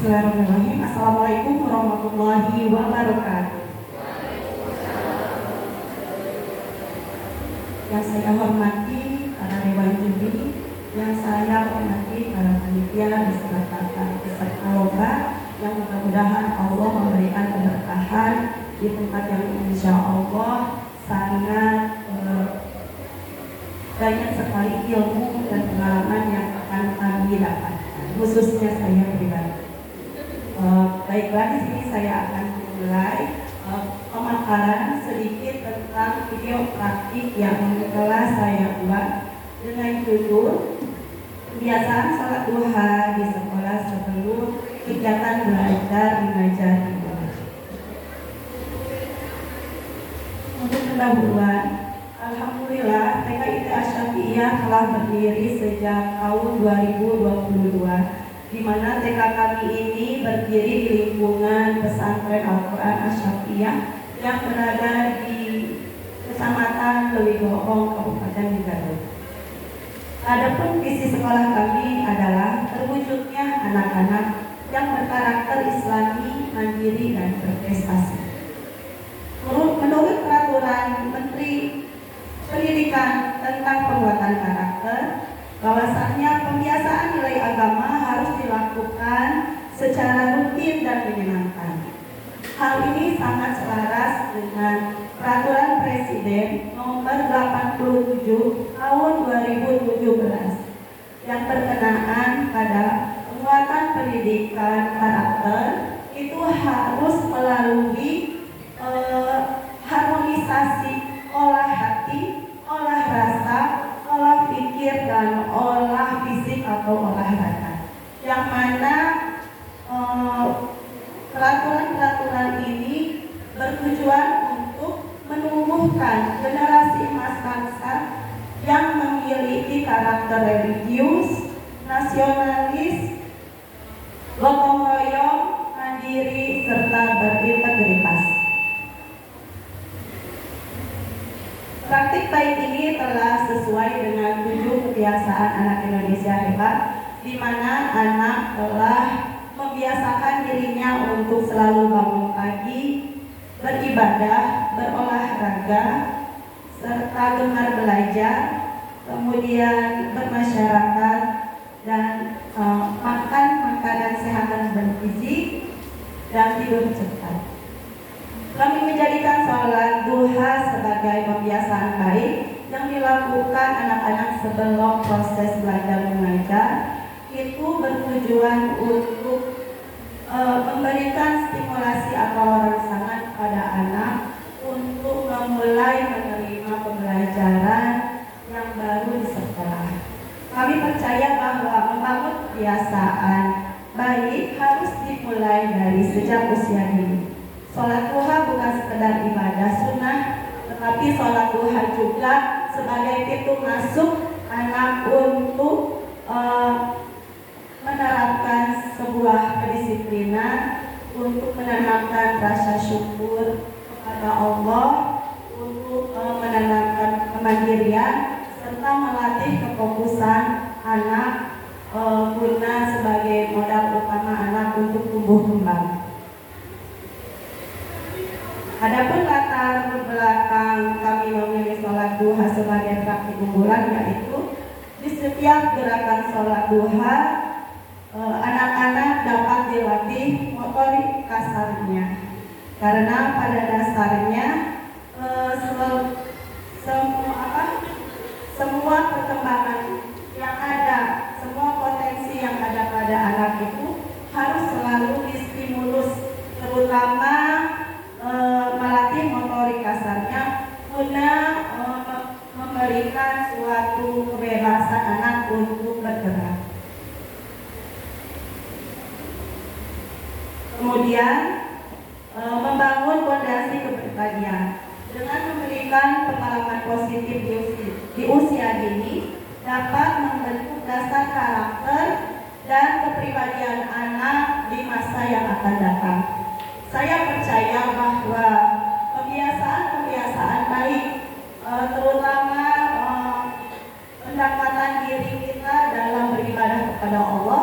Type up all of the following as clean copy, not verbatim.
Bismillahirrahmanirrahim. Assalamualaikum warahmatullahi wabarakatuh. Yang saya hormati para dewan juri, yang saya hormati para panitia beserta lomba, yang mudah-mudahan Allah memberikan keberkahan di tempat yang insya Allah sangat banyak sekali ilmu dan pengalaman yang akan kami dapatkan, khususnya saya pribadi. Baiklah, di sini saya akan memulai pemaparan sedikit tentang video praktik yang telah saya buat dengan judul kebiasaan sholat duha di sekolah sebelum kegiatan belajar mengajar dimulai. Untuk pendahuluan, alhamdulillah TKIT Asy-Syafi'iyah telah berdiri sejak tahun 2022, di mana TK kami ini berdiri di lingkungan pesantren Al-Quran Asy-Syafi'iyah yang berada di Kecamatan Lewigoong, Kabupaten Garut. Adapun visi sekolah kami adalah terwujudnya anak-anak yang berkarakter Islami, mandiri, dan berprestasi. Menurut peraturan Menteri Pendidikan tentang penguatan karakter, bahwasannya pembiasaan nilai agama harus dilakukan secara rutin dan menyenangkan. Hal ini sangat selaras dengan Peraturan Presiden Nomor 87 Tahun 2017 yang berkenaan pada penguatan pendidikan karakter itu harus melalui harmonisasi olah hati, olah rasa, olah pikir, dan olah fisik atau olahraga, yang mana peraturan-peraturan ini bertujuan untuk menumbuhkan generasi emas bangsa yang memiliki karakter religius, nasionalis, gotong royong, mandiri, serta berintegritas. Praktik baik ini telah sesuai dengan 7 kebiasaan anak Indonesia hebat, di mana anak telah membiasakan dirinya untuk selalu bangun pagi, beribadah, berolahraga, serta gemar belajar, kemudian bermasyarakat, dan makan makanan sehat dan bergizi, dan tidur cepat. Kami menjadikan sholat duha sebagai pembiasaan baik yang dilakukan anak-anak sebelum proses belajar mengajar. Itu bertujuan untuk memberikan stimulasi atau rangsangan pada anak untuk memulai menerima pembelajaran yang baru di sekolah. Kami percaya bahwa membangun kebiasaan baik harus dimulai dari sejak usia dini. Sholat duha bukan sekedar ibadah sunnah, tetapi sholat duha juga sebagai pintu masuk anak untuk menerapkan sebuah kedisiplinan, untuk menanamkan rasa syukur kepada Allah, untuk menanamkan kemandirian, serta melatih kefokusan anak guna sebagai modal utama anak untuk tumbuh kembang. Adapun latar belakang kami memilih sholat duha sebagai praktik unggulan, yaitu di setiap gerakan sholat duha anak-anak dapat dilatih motorik kasarnya, karena pada dasarnya semua perkembangan yang ada, semua potensi yang ada pada anak itu harus selalu distimulus, terutama melatih motorik kasarnya guna memberikan suatu kebebasan anak untuk bergerak. Kemudian membangun fondasi kepribadian dengan memberikan pengalaman positif di usia dini dapat membentuk dasar karakter dan kepribadian anak di masa yang akan datang. Saya percaya bahwa kebiasaan-kebiasaan baik, terutama pendekatan diri kita dalam beribadah kepada Allah,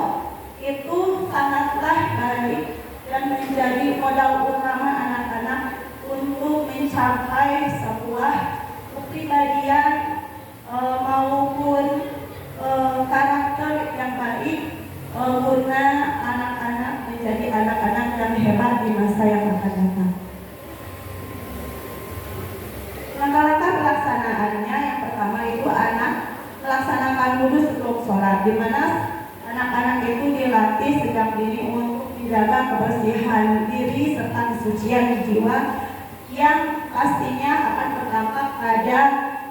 itu sangatlah contoh baik dan menjadi modal utama anak-anak untuk mencapai sebuah kepribadian maupun karakter yang baik guna anak-anak menjadi anak-anak yang hebat di masa yang akan datang. Langkah-langkah pelaksanaannya yang pertama itu anak melaksanakan wudhu sebelum sholat, di mana anak-anak itu dilatih sejak dini untuk menjaga kebersihan diri serta kesucian jiwa yang pastinya akan berdampak pada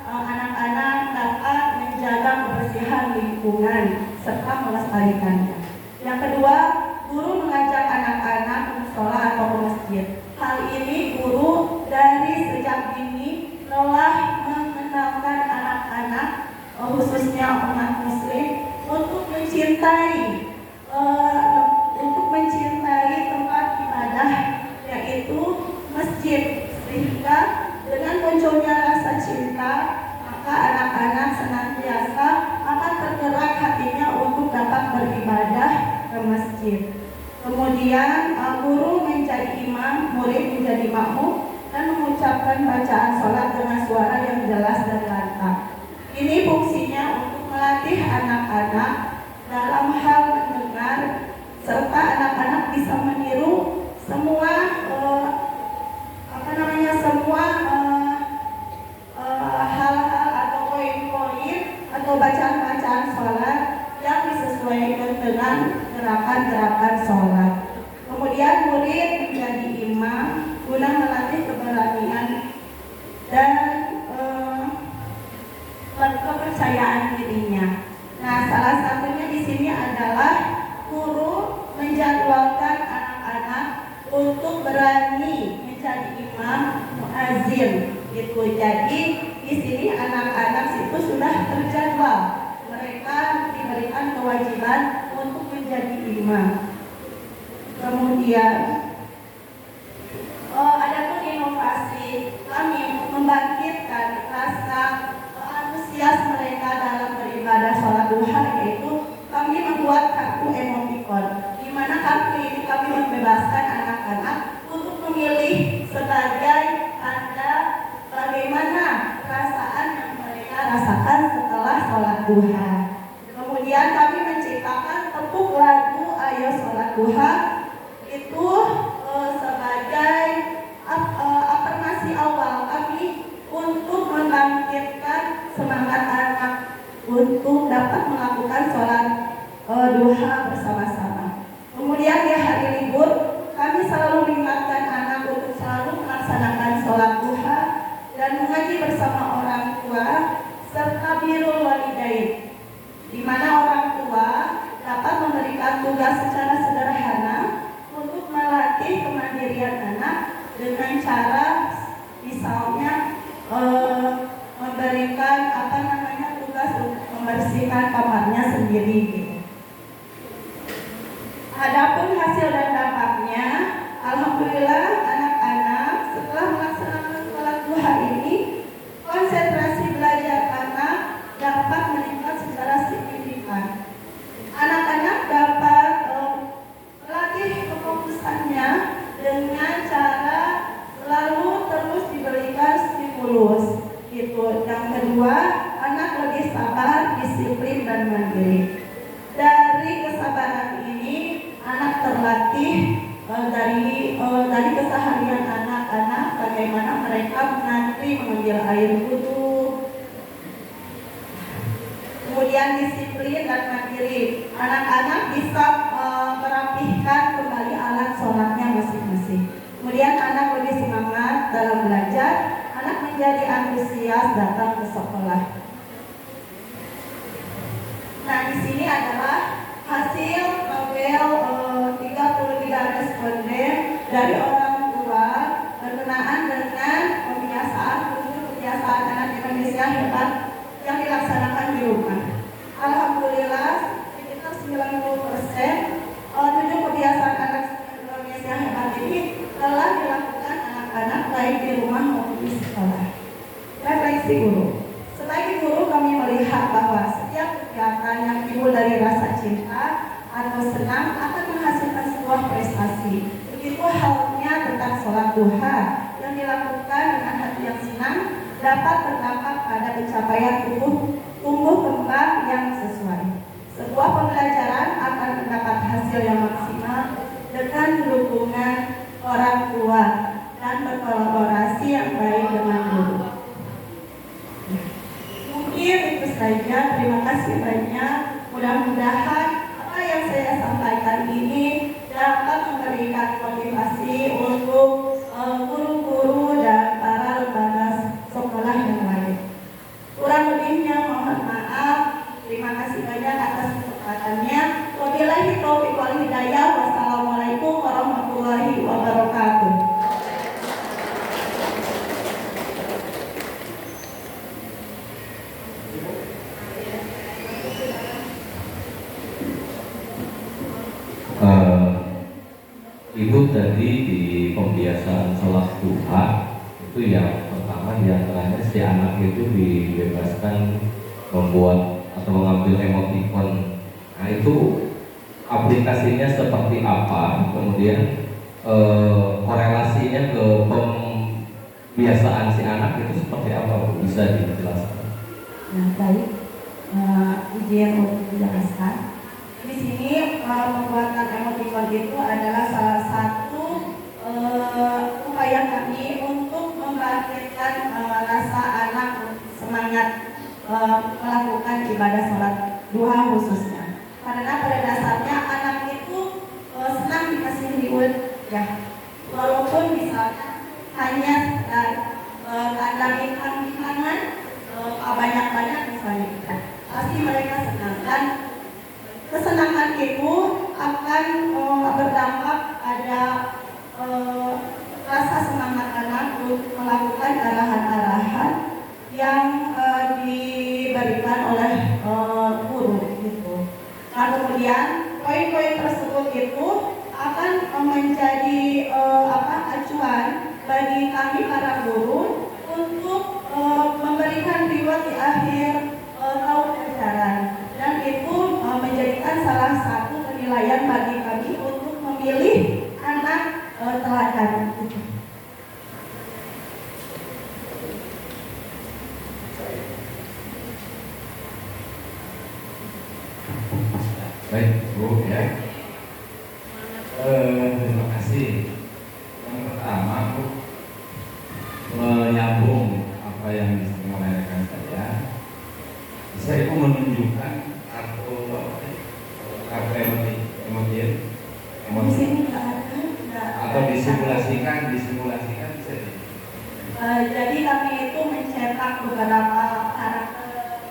anak-anak dapat menjaga kebersihan lingkungan serta melestarikannya. Yang kedua, guru mengajak anak-anak ke musola atau ke masjid. Hal ini guru dari sejak dini telah mengenalkan anak-anak khususnya umat muslim untuk mencintai tempat ibadah yaitu masjid, sehingga dengan munculnya rasa cinta maka anak-anak senantiasa akan tergerak hatinya untuk dapat beribadah ke masjid. Kemudian guru menjadi imam, murid menjadi makmum dan mengucapkan bacaan sholat dengan suara yang jelas dan lantang. Ini fungsinya untuk melatih anak-anak dalam hal mendengar serta anak-anak bisa meniru semua hal-hal atau poin-poin atau bacaan-bacaan sholat yang disesuaikan dengan gerakan-gerakan sholat. Kemudian murid menjadi imam guna melatih keberanian dan kepercayaan dirinya. Nah, salah satunya di sini adalah guru menjadwalkan anak-anak untuk berani menjadi imam muazzin. Gitu. Jadi di sini anak-anak itu sudah terjadwal. Mereka diberikan kewajiban untuk menjadi imam. Kemudian adapun inovasi kami membangkitkan rasa antusias mereka dalam beribadah sholat duha, yaitu kami membuat kartu emoticon, di mana kartu ini kami membebaskan anak-anak untuk memilih sebagai tanda bagaimana perasaan yang mereka rasakan setelah sholat duha. Kemudian kami menciptakan tepuk lagu Ayo Sholat Duha itu sebagai afirmasi awal kami untuk membangkitkan semangat anak untuk dapat melakukan sholat duha bersama-sama. Kemudian di hari libur kami selalu mengingatkan anak untuk selalu melaksanakan sholat duha dan mengaji bersama orang tua serta birrul walidain, di mana orang tua dapat memberikan tugas secara sederhana untuk melatih kemandirian anak dengan cara misalnya memberikan tugas untuk membersihkan kamarnya sendiri gitu. Adapun hasil dan dampaknya, alhamdulillah anak-anak setelah melaksanakan sholat duha ini konsentrasi belajar anak dapat meningkat secara signifikan. Anak-anak dapat melatih kefokusannya dengan cara selalu terus diberikan stimulus gitu. Yang kedua, anak lebih sabar, disiplin dan mandiri. Dari kesabaran ini anak terlatih dari keseharian anak-anak bagaimana mereka nanti mengambil air wudhu. Kemudian disiplin dan mandiri, anak-anak bisa merapihkan kembali alat sholatnya masing-masing. Kemudian anak lebih semangat dalam belajar, anak menjadi antusias datang ke sekolah. Nah, di sini adalah hasil tabel 33 responden dari orang tua berkenaan dengan kebiasaan anak Indonesia hebat yang dilaksanakan di rumah. Alhamdulillah sekitar 90% 7 kebiasaan anak Indonesia hebat ini telah dilakukan anak-anak baik di rumah maupun di sekolah. Refleksi guru. Sebagai guru kami melihat bahwa setiap kegiatan yang timbul dari rasa cinta atau senang akan menghasilkan sebuah halnya tentang sholat duha yang dilakukan dengan hati yang senang dapat berdampak pada pencapaian tumbuh kembang yang sesuai. Sebuah pembelajaran akan mendapat hasil yang maksimal dengan dukungan orang tua dan berkolaborasi yang baik dengan guru. Mungkin itu saja. Terima kasih banyak. Mudah-mudahan apa yang saya sampaikan ini dapat memberikan motivasi untuk guru-guru dan para lembaga sekolah yang lain. Kurang lebihnya mohon maaf. Terima kasih banyak atas kesempatannya. Wabillahi taufiq wal hidayah. Wassalamualaikum warahmatullahi wabarakatuh. Ibu tadi di pembiasaan sholat duha itu yang pertama diantaranya si anak itu dibebaskan membuat atau mengambil emoticon. Nah itu aplikasinya seperti apa? Kemudian korelasinya ke pembiasaan si anak itu seperti apa? Bisa dijelaskan? Nah baik, izin untuk menjelaskan. Di sini pembuatan emoticon itu adalah salah satu upaya kami untuk membangkitkan rasa anak semangat melakukan ibadah sholat duha khususnya. Karena pada dasarnya anak itu senang dikasih reward ya, walaupun misalnya hanya kandangin tangan banyak-banyak misalnya, pasti mereka senang dan kesenangan itu akan berdampak pada rasa semangat anak untuk melakukan arahan-arahan yang diberikan oleh guru gitu. Nah kemudian poin-poin tersebut itu akan menjadi acuan bagi kami para guru untuk memberikan reward di akhir tahun ajaran. Dan itu menjadikan salah satu penilaian bagi kami untuk memilih anak teladan. Baik Bu ya. Terima kasih. Yang pertama Bu, menyambung apa yang disampaikan oleh rekan saya itu menunjukkan kartu emoji atau disimulasikan bisa. Jadi kami itu mencetak beberapa karakter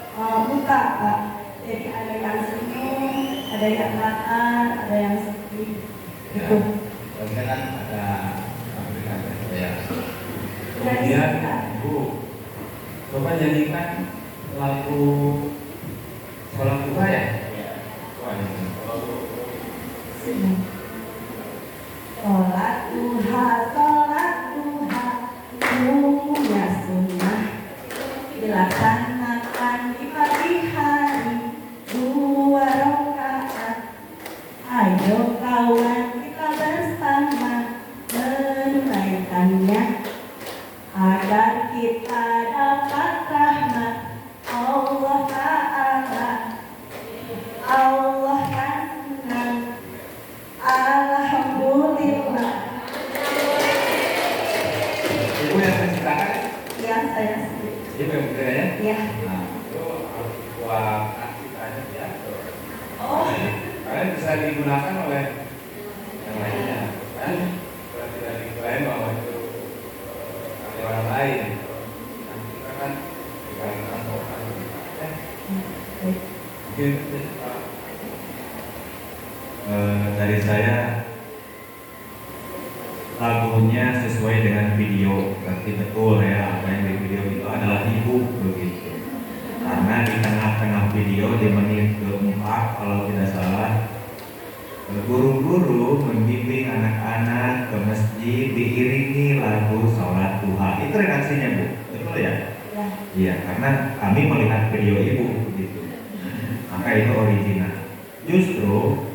muka Pak. Jadi ada yang senyum, ada yang datar, ada yang sedih. Gitu. Ya, kan ada aplikasi ya. Kemudian Bu, coba jadikan lagu sholat duha ya. Sholat duha, umumnya sunnah dilaksanakan di pagi hari 2 rakaat. Ayo kawan kita bersama menunaikannya agar kita dapat rahmat Allah Ta'ala. Allah kan senang. Alhamdulillah. Ibu yang menciptakan? Ya, saya sendiri. Ibu yang menciptakan ya? Ya. Nah, itu buat aktivitasnya ya. Oh. Kalian bisa digunakan oleh yang lainnya, kan? Tidak diklaim bahwa itu orang lain. Nah, kita kan dikalikan orang. Mungkin dari saya lagunya sesuai dengan video, berarti betul ya apa yang di video itu adalah ibu begitu. Karena di tengah-tengah video di menit ke-4 kalau tidak salah, guru-guru membimbing anak-anak ke masjid diiringi lagu sholat duha. Itu redaksinya Bu, betul ya? Iya, karena kami melihat video ibu begitu. Maka itu original. Justru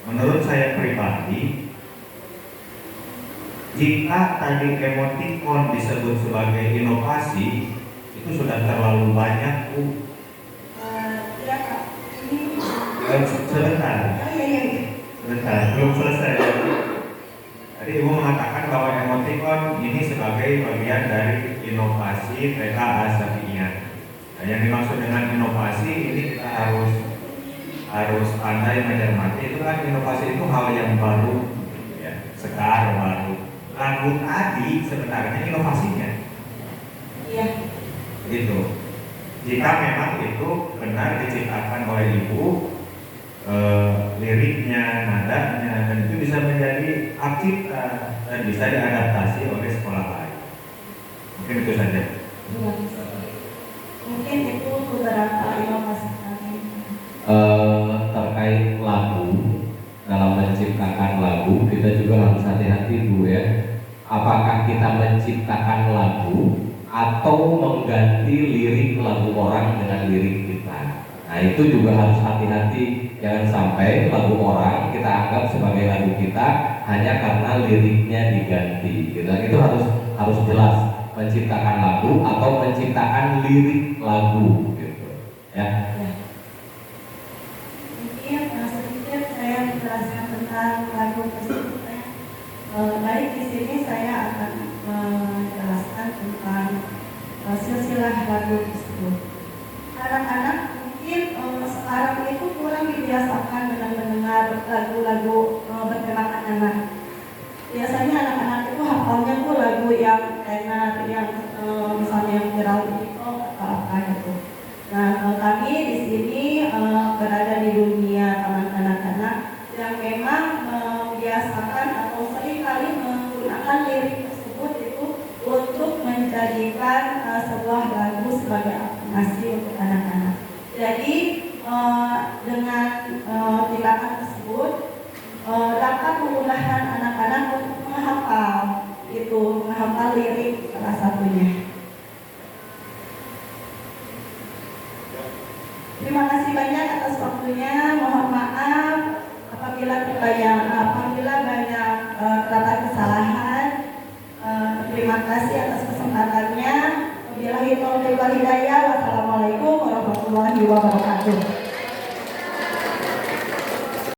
menurut saya pribadi Jika tadi emoticon disebut sebagai inovasi, itu sudah terlalu banyak, Bu. Ya Kak, ini Sebentar, iya. sebentar, belum selesai. Tadi Ibu mengatakan bahwa emoticon ini sebagai bagian dari inovasi PK Asapiyah. Nah, yang dimaksud dengan inovasi ini kita harus pandai mencermati. Itu kan inovasi itu hal yang baru, ya, sekar baru. Lagu tadi sebenarnya inovasinya, Iya. gitu. Jika memang itu benar diciptakan oleh Ibu, liriknya, nadanya, dan itu bisa menjadi hak cipta dan bisa diadaptasi oleh sekolah lain. Mungkin itu saja. Mungkin itu beberapa inovasi kami. Terkait lagu, dalam menciptakan lagu kita juga harus hati-hati Bu ya. Apakah kita menciptakan lagu atau mengganti lirik lagu orang dengan lirik kita? Nah itu juga harus hati-hati, jangan sampai lagu orang kita anggap sebagai lagu kita hanya karena liriknya diganti. Gitu. Itu harus jelas, menciptakan lagu atau menciptakan lirik lagu, gitu. Ya. Mungkin sedikit saya menjelaskan tentang lagu tersebut. Baik, di sini saya akan menjelaskan tentang silsilah lagu tersebut. Anak-anak mungkin sekarang itu kurang dibiasakan dengan mendengar lagu-lagu bertemakan anak. Biasanya anak-anak itu hafalnya tuh lagu yang tenar, yang misalnya yang viral di TikTok atau apa gitu. Nah, kami di sini berada di dunia taman anak-anak yang memang membiasakan atau seringkali menggunakan lirik tersebut itu untuk menjadikan sebuah lagu sebagai afirmasi untuk anak-anak. Jadi dengan tindakan tersebut dapat memudahkan anak-anak untuk menghafal lirik salah satunya. Terima kasih banyak atas waktunya. Mohon maaf apabila banyak terdapat kesalahan. Terima kasih atas kesempatannya. Wabillahi taufiq wal hidayah. Wassalamualaikum warahmatullahi wabarakatuh.